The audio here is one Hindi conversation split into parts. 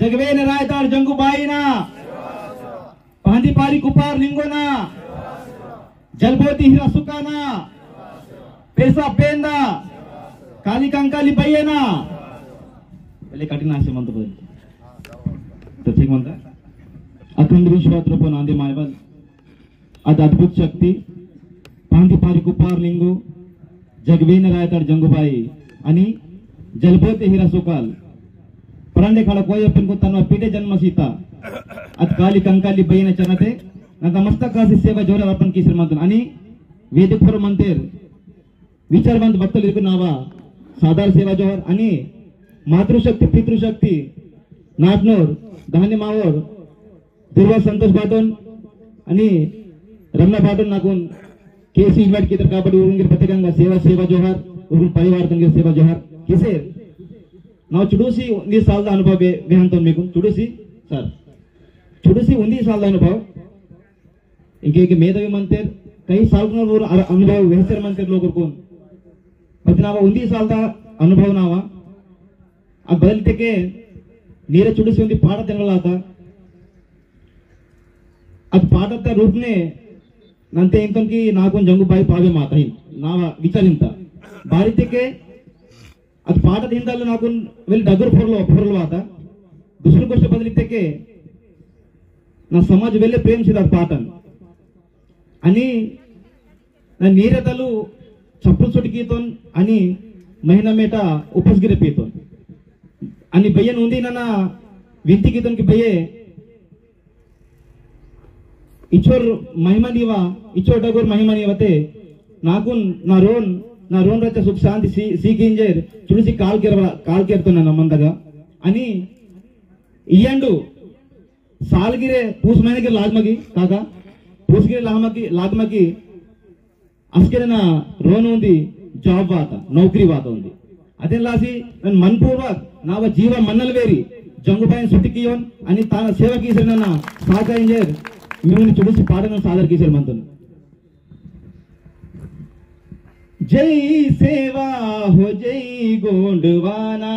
जगवेन रायतार जंगुबाईना पांदी पारी कुपार लिंगोना जलबोती हिरा सुकाना पेसा पेंदा काली कंकाली बय्यना पहले कठिन आशे म्हणतो तर ठीक म्हणता अखंड विश्वात रूप नांदे मायबल अद अद्भुत शक्ति पांदी पारी कुपार लिंगो जगवेन रायतार जंगुबाई आणि जलबोती हिरा सुकाल परांडे खाला कोयप्पन को तन्वा पीटे जन्म सीता अत काली कंकाली बय्यना चनते नंतर मस्तकासी सेवा जोरा अर्पण की श्रीमंतन आणि वेदिक फॉर मंतेर विचारवंत भक्तल इरकु नावा साधार सेवा जोहर आणि मातृशक्ती पितृशक्ती नाटनोर धान्य मावर दुर्वा संतोष बाटोन आणि रमना बाटोन नाकून केसी इन्वाइट की तर काबडी उरुंगिर पतिगंगा सेवा सेवा जोहर उरुंग परिवार तंगे सेवा जोहर किसे ನಾವು ಚುಡುಸಿ ಒಂದೇ ಸಾಲದ ಅನುಭವ ಬೇಹಂತ ಬೇಕು ಚುಡುಸಿ ಸರ್ ಚುಡುಸಿ ಒಂದೇ ಸಾಲದ ಅನುಭವ इंके मेधावी म्हणते काही साल अनुभव वेहसर म्हणते लोक कोण ಮತ್ತೆ ನಾವು ಒಂದೇ ಸಾಲದ ಅನುಭವ ನಾವ ಆ ಬದಲಿಗೆ ನೀರ ಚುಡುಸಿ ಒಂದು ಪಾಠ ತಿಂಗಳಾತ ಅದು ಪಾಠದ ರೂಪನೆ ನಂತೆ ಇಂತಂಕಿ ನಾಕೊಂದು ಜಂಗುಬಾಯಿ ಪಾವೆ ಮಾತ ನಾವ ವಿಚಾರಿಂತ ಬಾರಿತೆಗೆ ಅದು ಪಾಠದ ಹಿಂದಲ್ಲ ನಾಕೊಂದು ವೆಲ್ ಡಗರ್ ಫೊರ್ಲು ಆತ दुसरी गोष्ट बदलिते ना समाज वेले प्रेम सिद्धार्थ पाठन आणि ना नीरतलू चप्पल सुटकीतून आणि महिना मेटा उपसगिरे पितून आणि बय्यन उंदी ना विनती कीतून की बये इचोर महिमा निवा इचोर डगोर महिमा निवते नाकुन ना रोन राचा सुख शांति सीकिंजेर चुडसी काल केरतो ना मंदगा आणि इयंडू सालगिरे पूस महीने के लागमगी काका पूसगिरे लागमगी अस्के ना रोन उंदी जॉब वाता नौकरी वाता उंदी अदे लासी नन मनपूर्वक नाव जीव मन्नल वेरी जंगुबाई सुट्टिकियोन आणि ताना सेवा कीसर ना साका इंजेर मिमुनि चुडसी पाडन सादर कीसर म्हणतो जय सेवा हो जय गोंडवाना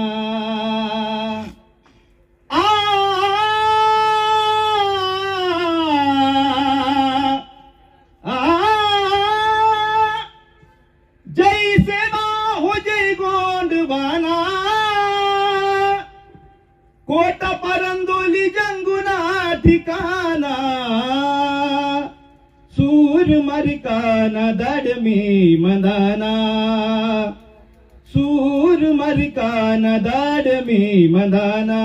कोट परंदोली जंगुना ठिकाना सूर मरकाना दडमी मंदाना सूर मरकाना दडमी मंदाना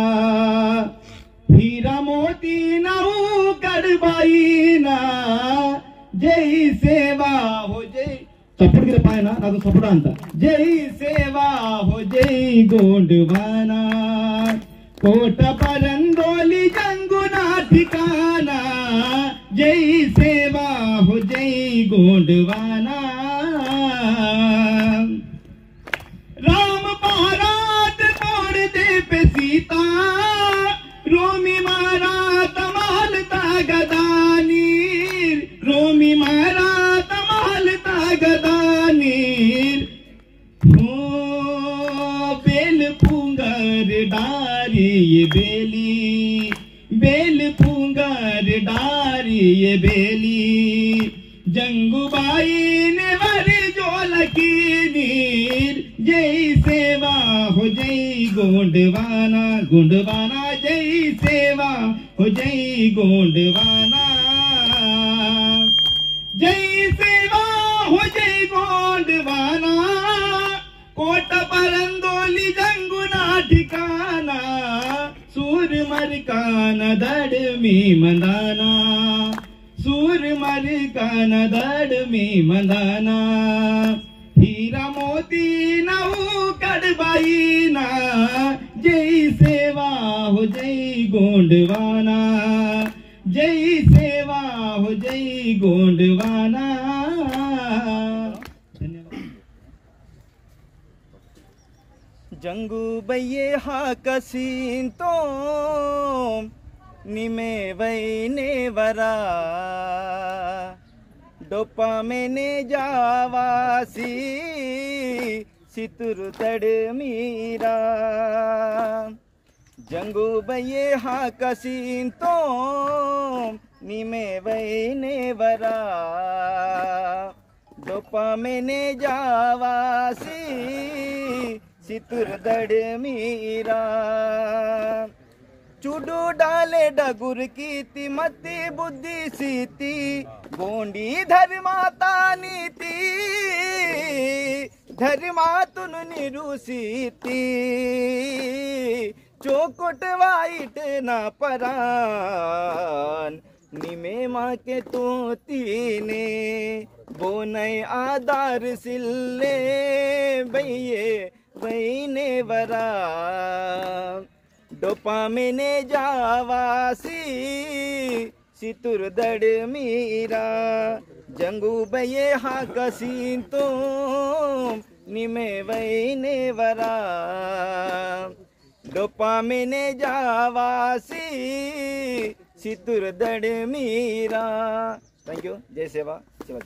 हीरा मोती नऊ कडबाईना जय सेवा हो जय चपड़ गिरे पाए ना नादो चपड़ा अंत जय सेवा हो जय गोंडवाना कोट परंदोली जंगुना ठिकाना जय सेवा हो जय गोंडवाना राम महाराज तोड़ दे पे सीता रोमी मारा तमाल गदानीर रोमी मारा तमाल गदानीर हो बेल पुंगर डारी ये बेल पुंगर डारी ये बेली जंगुबाई ने वरी जोलकी नीर जय सेवा हो जय गोंडवाना गोंडवाना जय सेवा हो जय गोंडवाना जय सेवा हो जय गोंडवाना कोट परंदोली जंगुना ठिकाना सूर मरकाना दडमी मंदाना सूर मरकाना दडमी मंदाना हीरा मोती नऊ कडबाईना जय सेवा हो जय गोंडवाना जय सेवा हो जय गोंडवाना जंगुबैये हाकसीन तो निमे वैने वरा डोपा मैंने जावासी सितुर तड़ मीरा जंगू बये हाकसींतो निमे वैने वरा डोपामेने जावासी सितुर दड़ मीरा चुडू डाले डगुर कीति मति बुद्धि सीति गोंडी धर्माता नीति धर्मातुन निरुसीति चौकोट वाइट ना परान निमे माँ के तो तीने बोनय आधार सिल्ले भैये वैने वरा डोपामेने जावासी सितुर दड़ मीरा जंगू बये हाकसींतो निमे वैने वरा डोपामेने जावासी सितुर दड़ मीरा। Thank you. जय सेवा सेवा।